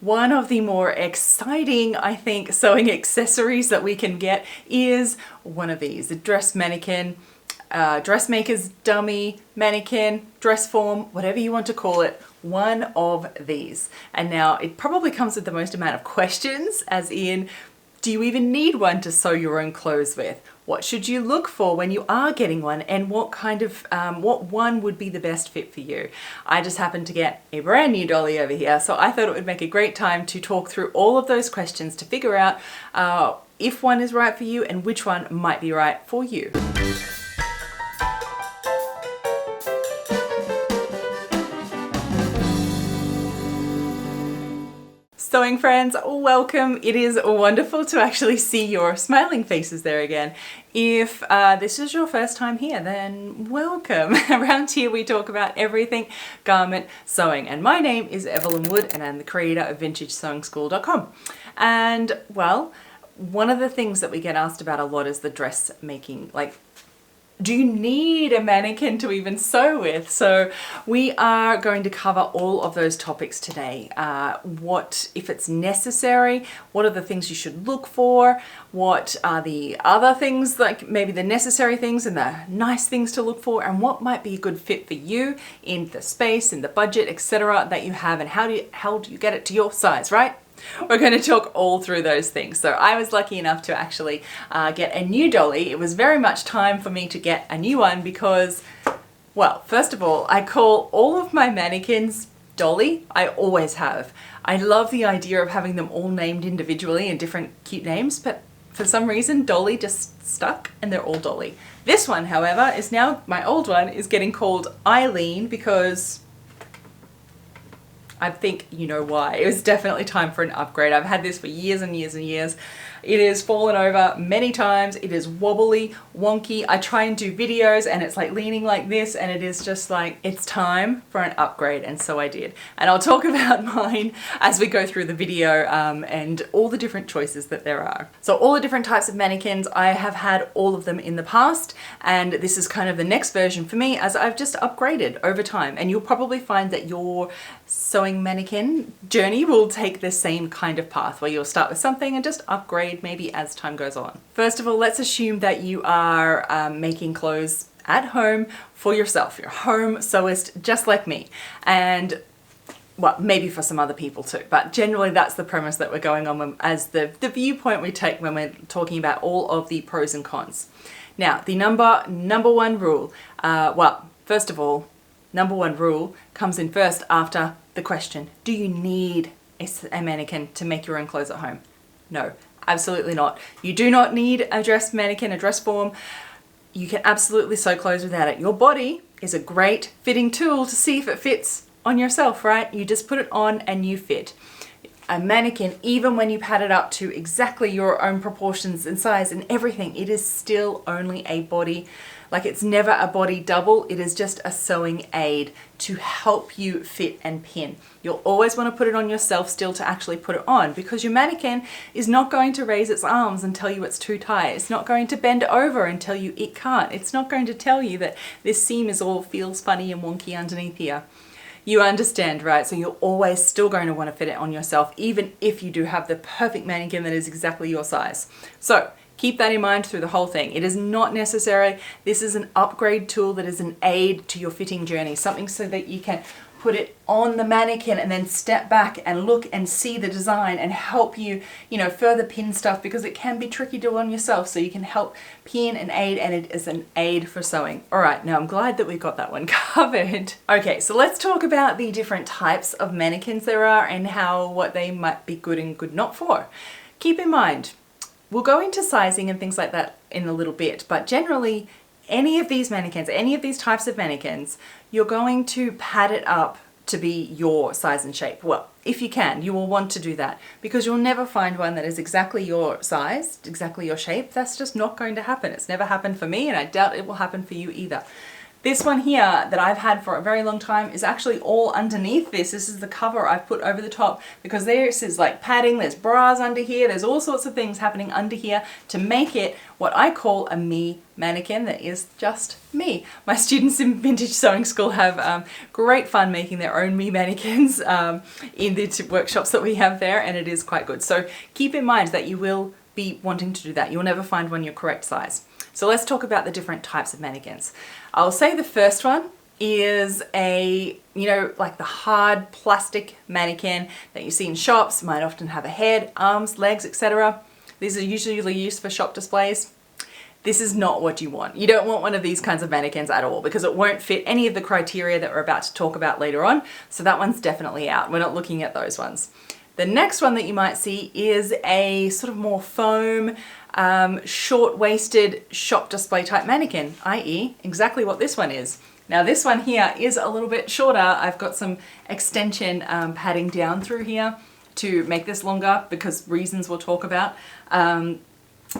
One of the more exciting, I think, sewing accessories that we can get is one of these, a dress mannequin, dressmaker's dummy, mannequin, dress form, whatever you want to call it, one of these. And now it probably comes with the most amount of questions, as in, do you even need one to sew your own clothes with? What should you look for when you are getting one, and what kind of, what one would be the best fit for you? I just happened to get a brand new Dolly over here, so I thought it would make a great time to talk through all of those questions to figure out if one is right for you and which one might be right for you. Sewing friends, welcome. It is wonderful to actually see your smiling faces there again. If this is your first time here, then welcome. Around here we talk about everything garment sewing, and my name is Evelyn Wood and I'm the creator of VintageSewingSchool.com. And well, one of the things that we get asked about a lot is the dressmaking, like, do you need a mannequin to even sew with? So we are going to cover all of those topics today. What, if it's necessary, what are the things you should look for? What are the other things, like maybe the necessary things and the nice things to look for, and what might be a good fit for you in the space, in the budget, etc. that you have, and how do you get it to your size, right? We're going to talk all through those things. So I was lucky enough to actually get a new Dolly. It was very much time for me to get a new one because, well, first of all, I call all of my mannequins Dolly. I always have. I love the idea of having them all named individually in different cute names, but for some reason Dolly just stuck and they're all Dolly. This one, however, is now, my old one is getting called Eileen because I think you know why. It was definitely time for an upgrade. I've had this for years and years and years. It has fallen over many times. It is wobbly, wonky. I try and do videos and it's like leaning like this, and it is just like, it's time for an upgrade, and so I did. And I'll talk about mine as we go through the video and all the different choices that there are. So all the different types of mannequins, I have had all of them in the past, and this is kind of the next version for me as I've just upgraded over time. And you'll probably find that your sewing mannequin journey will take the same kind of path where you'll start with something and just upgrade maybe as time goes on. First of all, let's assume that you are making clothes at home for yourself. You're a home sewist just like me, and well, maybe for some other people too, but generally that's the premise that we're going on as the viewpoint we take when we're talking about all of the pros and cons. Now, the number one rule, well, first of all, number one rule comes in first after the question, do you need a mannequin to make your own clothes at home? No, absolutely not. You do not need a dress mannequin, a dress form. You can absolutely sew clothes without it. Your body is a great fitting tool to see if it fits on yourself, right? You just put it on and you fit. A mannequin, even when you pad it up to exactly your own proportions and size and everything, it is still only a body. Like, it's never a body double, it is just a sewing aid to help you fit and pin. You'll always want to put it on yourself still to actually put it on, because your mannequin is not going to raise its arms and tell you it's too tight. It's not going to bend over and tell you it can't. It's not going to tell you that this seam is all feels funny and wonky underneath here. You understand, right? So you're always still going to want to fit it on yourself, even if you do have the perfect mannequin that is exactly your size. So keep that in mind through the whole thing. It is not necessary. This is an upgrade tool that is an aid to your fitting journey, something so that you can put it on the mannequin and then step back and look and see the design and help you, further pin stuff, because it can be tricky to do on yourself. So you can help pin and aid, and it is an aid for sewing. All right, now I'm glad that we got that one covered. Okay, so let's talk about the different types of mannequins there are and what they might be good and good not for. Keep in mind, we'll go into sizing and things like that in a little bit, but generally any of these mannequins, any of these types of mannequins, you're going to pad it up to be your size and shape. Well, if you can, you will want to do that, because you'll never find one that is exactly your size, exactly your shape. That's just not going to happen. It's never happened for me, and I doubt it will happen for you either. This one here that I've had for a very long time is actually all underneath this. This is the cover I've put over the top because this is like padding, there's bras under here, there's all sorts of things happening under here to make it what I call a me mannequin that is just me. My students in Vintage Sewing School have great fun making their own me mannequins in the workshops that we have there, and it is quite good. So keep in mind that you will be wanting to do that. You'll never find one your correct size. So let's talk about the different types of mannequins. I'll say the first one is a, like the hard plastic mannequin that you see in shops. Might often have a head, arms, legs, etc. These are usually used for shop displays. This is not what you want. You don't want one of these kinds of mannequins at all because it won't fit any of the criteria that we're about to talk about later on. So that one's definitely out. We're not looking at those ones. The next one that you might see is a sort of more foam, short-waisted shop display type mannequin, i.e. exactly what this one is. Now this one here is a little bit shorter. I've got some extension padding down through here to make this longer because reasons we'll talk about.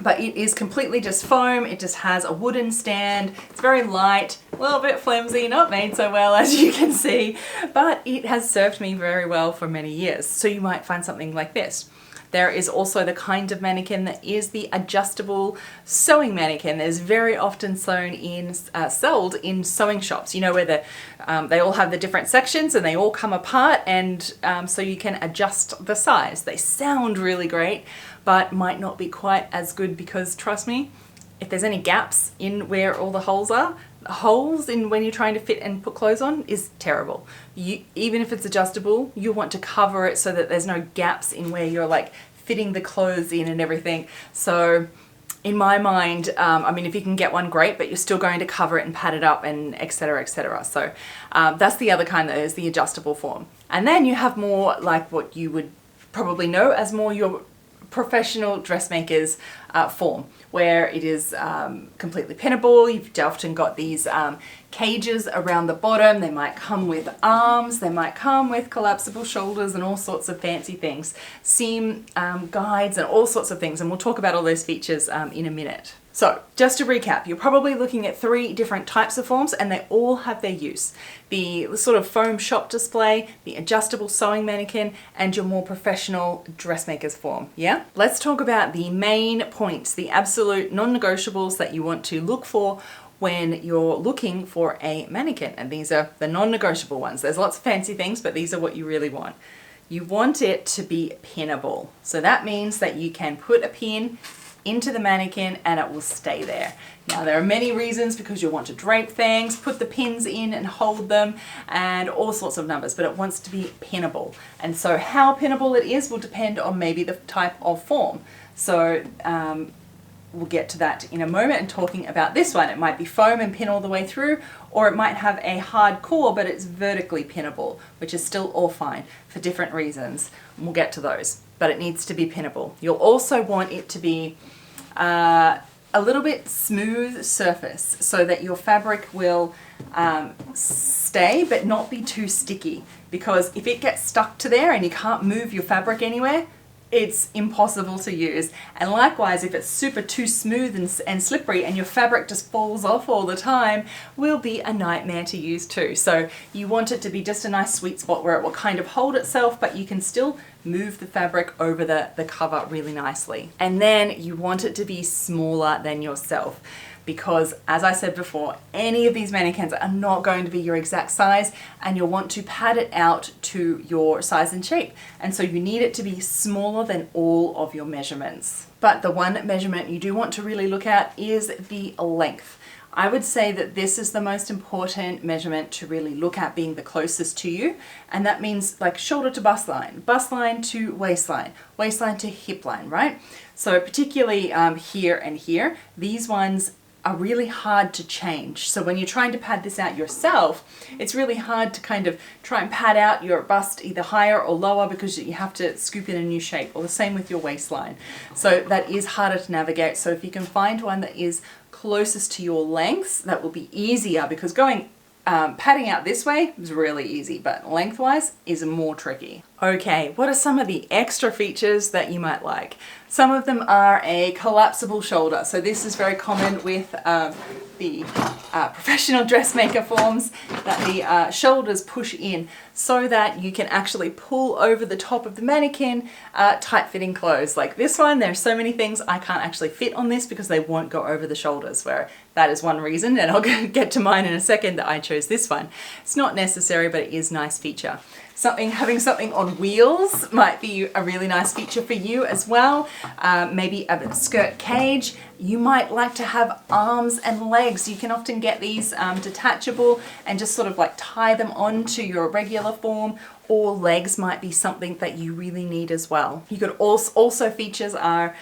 But it is completely just foam. It just has a wooden stand. It's very light, a little bit flimsy, not made so well as you can see, but it has served me very well for many years. So you might find something like this. There is also the kind of mannequin that is the adjustable sewing mannequin. There's very often sold in sewing shops, where they all have the different sections and they all come apart, and so you can adjust the size. They sound really great, but might not be quite as good because, trust me, if there's any gaps in where all the holes are, holes in when you're trying to fit and put clothes on is terrible. Even if it's adjustable, you want to cover it so that there's no gaps in where you're like fitting the clothes in and everything. So in my mind, I mean, if you can get one, great, but you're still going to cover it and pad it up and etc, etc. So that's the other kind that is the adjustable form. And then you have more like what you would probably know as more your professional dressmakers form, where it is completely pinnable. You've often got these cages around the bottom. They might come with arms, they might come with collapsible shoulders and all sorts of fancy things, seam guides and all sorts of things, and we'll talk about all those features in a minute. So just to recap, you're probably looking at 3 different types of forms and they all have their use. The sort of foam shop display, the adjustable sewing mannequin, and your more professional dressmaker's form, yeah? Let's talk about the main points, the absolute non-negotiables that you want to look for when you're looking for a mannequin. And these are the non-negotiable ones. There's lots of fancy things, but these are what you really want. You want it to be pinnable. So that means that you can put a pin into the mannequin and it will stay there. Now there are many reasons, because you'll want to drape things, put the pins in and hold them, and all sorts of numbers, but it wants to be pinnable. And so how pinnable it is will depend on maybe the type of form. So we'll get to that in a moment and talking about this one. It might be foam and pin all the way through, or it might have a hard core but it's vertically pinnable, which is still all fine for different reasons. And we'll get to those, but it needs to be pinnable. You'll also want it to be a little bit smooth surface so that your fabric will stay but not be too sticky, because if it gets stuck to there and you can't move your fabric anywhere, it's impossible to use. And likewise, if it's super too smooth and slippery and your fabric just falls off all the time, will be a nightmare to use too. So you want it to be just a nice sweet spot where it will kind of hold itself, but you can still move the fabric over the cover really nicely. And then you want it to be smaller than yourself, because as I said before, any of these mannequins are not going to be your exact size, and you'll want to pad it out to your size and shape. And so you need it to be smaller than all of your measurements. But the one measurement you do want to really look at is the length. I would say that this is the most important measurement to really look at, being the closest to you. And that means like shoulder to bust line to waistline to hip line, right? So particularly here and here, these ones are really hard to change. So when you're trying to pad this out yourself, it's really hard to kind of try and pad out your bust either higher or lower, because you have to scoop in a new shape, or the same with your waistline. So that is harder to navigate. So if you can find one that is closest to your lengths, that will be easier, because going padding out this way is really easy, but lengthwise is more tricky. Okay, what are some of the extra features that you might like? Some of them are a collapsible shoulder. So this is very common with the professional dressmaker forms, that the shoulders push in so that you can actually pull over the top of the mannequin tight-fitting clothes. Like this one, there's so many things I can't actually fit on this because they won't go over the shoulders, where that is one reason, and I'll get to mine in a second, that I chose this one. It's not necessary, but it is a nice feature. Having something on wheels might be a really nice feature for you as well. Maybe a skirt cage. You might like to have arms and legs. You can often get these detachable and just sort of like tie them onto your regular form, or legs might be something that you really need as well. You could also features are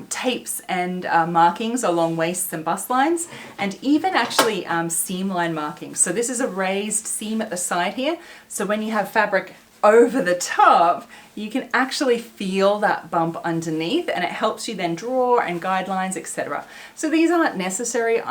tapes and markings along waists and bust lines, and even actually seam line markings. So this is a raised seam at the side here. So when you have fabric over the top, you can actually feel that bump underneath, and it helps you then draw and guidelines, etc. So these aren't necessary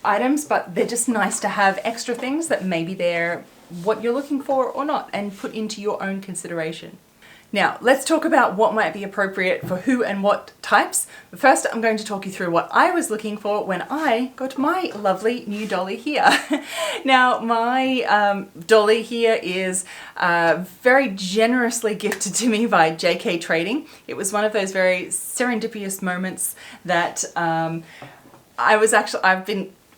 items, but they're just nice to have extra things that maybe they're what you're looking for or not, and put into your own consideration. Now, let's talk about what might be appropriate for who and what types. But first, I'm going to talk you through what I was looking for when I got my lovely new dolly here. Now, my dolly here is very generously gifted to me by JK Trading. It was one of those very serendipitous moments that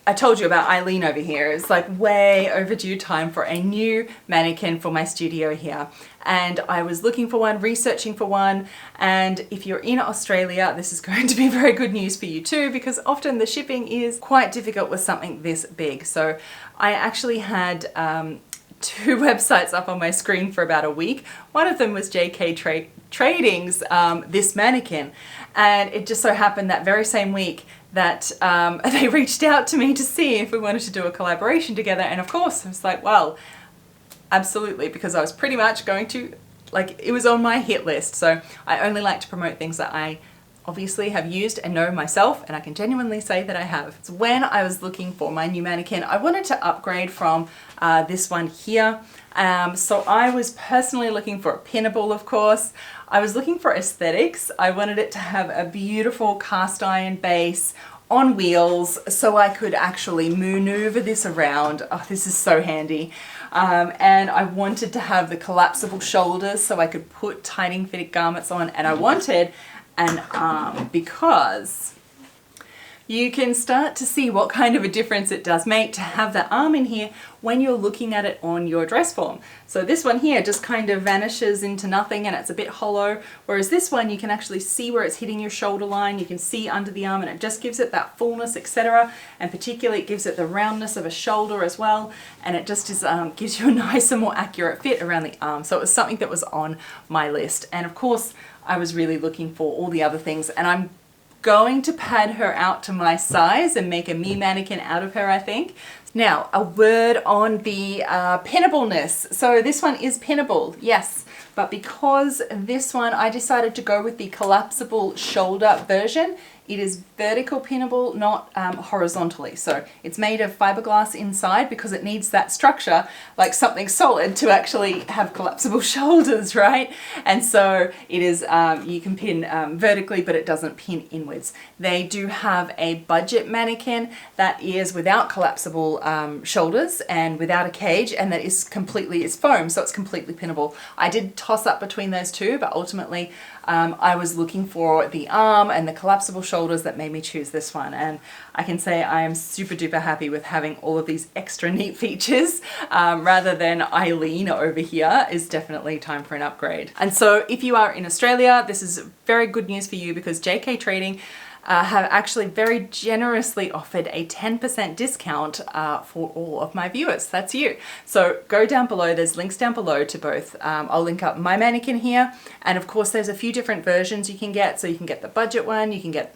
I told you about Eileen over here. It's like way overdue time for a new mannequin for my studio here. And I was looking for one, researching for one. And if you're in Australia, this is going to be very good news for you too, because often the shipping is quite difficult with something this big. So I actually had two websites up on my screen for about a week. One of them was JK Trading's This Mannequin. And it just so happened that very same week that they reached out to me to see if we wanted to do a collaboration together. And of course, I was like, well, absolutely, because I was pretty much going to, like, it was on my hit list. So I only like to promote things that I obviously have used and know myself, and I can genuinely say that I have. So when I was looking for my new mannequin, I wanted to upgrade from this one here. So I was personally looking for a pinnable, of course. I was looking for aesthetics. I wanted it to have a beautiful cast iron base on wheels so I could actually maneuver this around. Oh, this is so handy. And I wanted to have the collapsible shoulders so I could put tightening fitted garments on, and I wanted an arm because you can start to see what kind of a difference it does make to have the arm in here when you're looking at it on your dress form. So this one here just kind of vanishes into nothing and it's a bit hollow, whereas this one you can actually see where it's hitting your shoulder line, you can see under the arm, and it just gives it that fullness, etc. And particularly it gives it the roundness of a shoulder as well, and it just is, gives you a nicer, more accurate fit around the arm. So it was something that was on my list, and of course I was really looking for all the other things, and I'm going to pad her out to my size and make a me mannequin out of her, I think. Now, a word on the pinnableness. So this one is pinnable, yes, but because this one, I decided to go with the collapsible shoulder version. It is vertical pinnable, not horizontally. So it's made of fiberglass inside because it needs that structure, like something solid, to actually have collapsible shoulders, right? And so it is, you can pin vertically, but it doesn't pin inwards. They do have a budget mannequin that is without collapsible shoulders and without a cage, and that is completely, it's foam, so it's completely pinnable. I did toss up between those two, but ultimately I was looking for the arm and the collapsible shoulders that made me choose this one, and I can say I am super duper happy with having all of these extra neat features rather than Eileen over here. Is definitely time for an upgrade. And so if you are in Australia, this is very good news for you because JK Trading have actually very generously offered a 10% discount for all of my viewers. That's you. So go down below, there's links down below to both. I'll link up my mannequin here, and of course there's a few different versions you can get. So you can get the budget one, you can get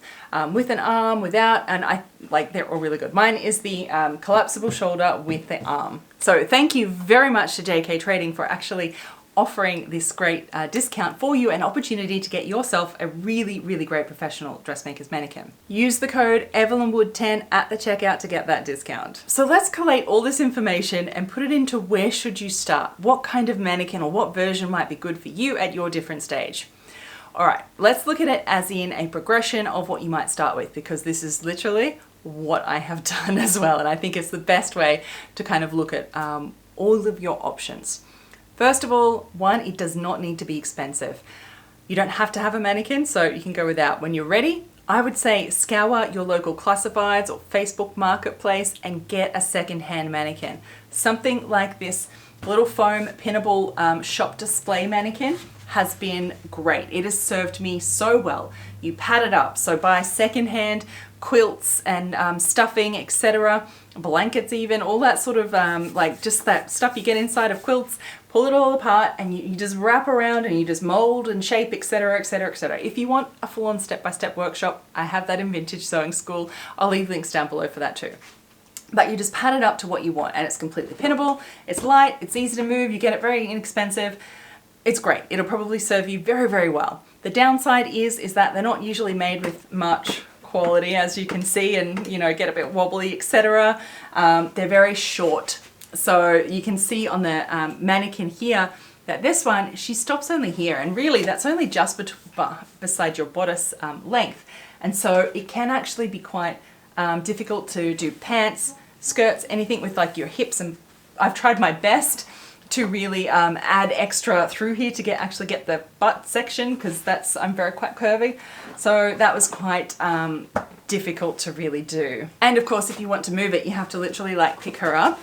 with an arm, without, and they're all really good. Mine is the collapsible shoulder with the arm. So thank you very much to JK Trading for actually offering this great discount for you, an opportunity to get yourself a really, really great professional dressmaker's mannequin. Use the code EvelynWood10 at the checkout to get that discount. So let's collate all this information and put it into where should you start? What kind of mannequin or what version might be good for you at your different stage? All right, let's look at it as in a progression of what you might start with, because this is literally what I have done as well. And I think it's the best way to kind of look at all of your options. First of all, one, it does not need to be expensive. You don't have to have a mannequin, so you can go without. When you're ready, I would say scour your local classifieds or Facebook marketplace and get a second-hand mannequin. Something like this little foam pinnable shop display mannequin has been great. It has served me so well. You pad it up, so buy second-hand quilts and stuffing, etc., blankets even, all that sort of like just that stuff you get inside of quilts, pull it all apart and you just wrap around and you just mold and shape, etc., etc., etc. If you want a full-on step-by-step workshop, I have that in Vintage Sewing School. I'll leave links down below for that too. But you just pad it up to what you want, and it's completely pinnable, it's light, it's easy to move, you get it very inexpensive. It's great. It'll probably serve you very, very well. The downside is that they're not usually made with much quality, as you can see, and you know, get a bit wobbly, etc. They're very short. So you can see on the mannequin here that this one, she stops only here, and really that's only just beside your bodice length. And so it can actually be quite difficult to do pants, skirts, anything with like your hips, and I've tried my best to really add extra through here to actually get the butt section, because I'm quite curvy. So that was quite difficult to really do. And of course, if you want to move it, you have to literally like pick her up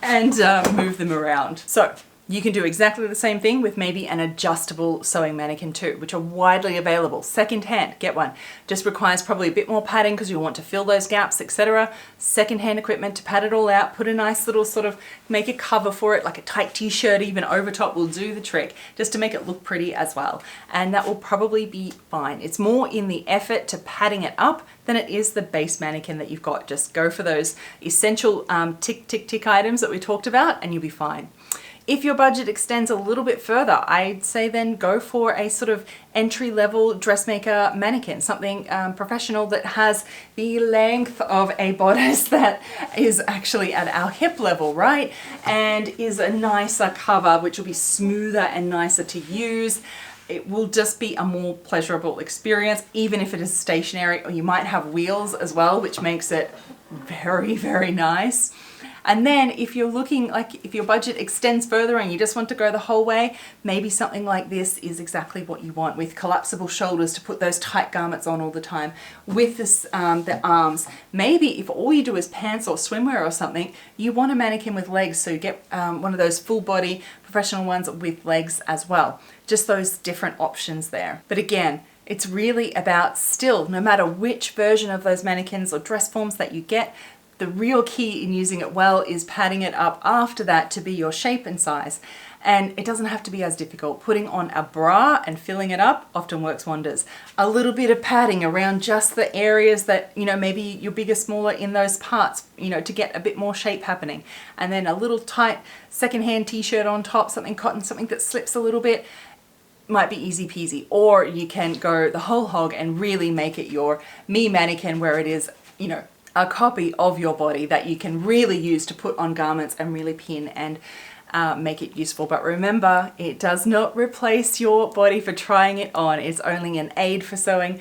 and move them around. So you can do exactly the same thing with maybe an adjustable sewing mannequin too, which are widely available. Second-hand, get one. Just requires probably a bit more padding because you want to fill those gaps, etc. Second-hand equipment to pad it all out, put a nice little sort of, make a cover for it, like a tight t-shirt even over top will do the trick, just to make it look pretty as well. And that will probably be fine. It's more in the effort to padding it up than it is the base mannequin that you've got. Just go for those essential tick, tick, tick items that we talked about and you'll be fine. If your budget extends a little bit further, I'd say then go for a sort of entry-level dressmaker mannequin, something professional that has the length of a bodice that is actually at our hip level, right? And is a nicer cover, which will be smoother and nicer to use. It will just be a more pleasurable experience, even if it is stationary, or you might have wheels as well, which makes it very, very nice. And then if you're looking, like if your budget extends further and you just want to go the whole way, maybe something like this is exactly what you want, with collapsible shoulders to put those tight garments on all the time, with this, the arms. Maybe if all you do is pants or swimwear or something, you want a mannequin with legs, so you get one of those full body professional ones with legs as well. Just those different options there. But again, it's really about still, no matter which version of those mannequins or dress forms that you get, the real key in using it well is padding it up after that to be your shape and size. And it doesn't have to be as difficult. Putting on a bra and filling it up often works wonders. A little bit of padding around just the areas that, you know, maybe you're bigger, smaller in those parts, you know, to get a bit more shape happening. And then a little tight secondhand t-shirt on top, something cotton, something that slips a little bit, might be easy peasy. Or you can go the whole hog and really make it your me mannequin, where it is, you know, a copy of your body that you can really use to put on garments and really pin and make it useful. But remember, it does not replace your body for trying it on. It's only an aid for sewing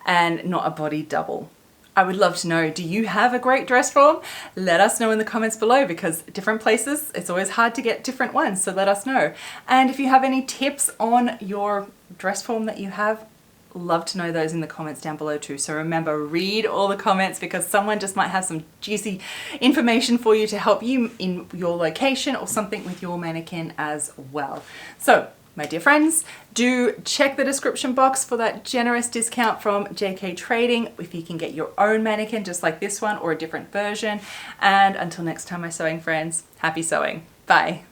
and not a body double. I would love to know, do you have a great dress form? Let us know in the comments below, because different places, it's always hard to get different ones, so let us know. And if you have any tips on your dress form that you have, love to know those in the comments down below too. So remember, read all the comments, because someone just might have some juicy information for you to help you in your location or something with your mannequin as well. So my dear friends, do check the description box for that generous discount from JK Trading if you can get your own mannequin just like this one or a different version. And until next time, my sewing friends, happy sewing. Bye.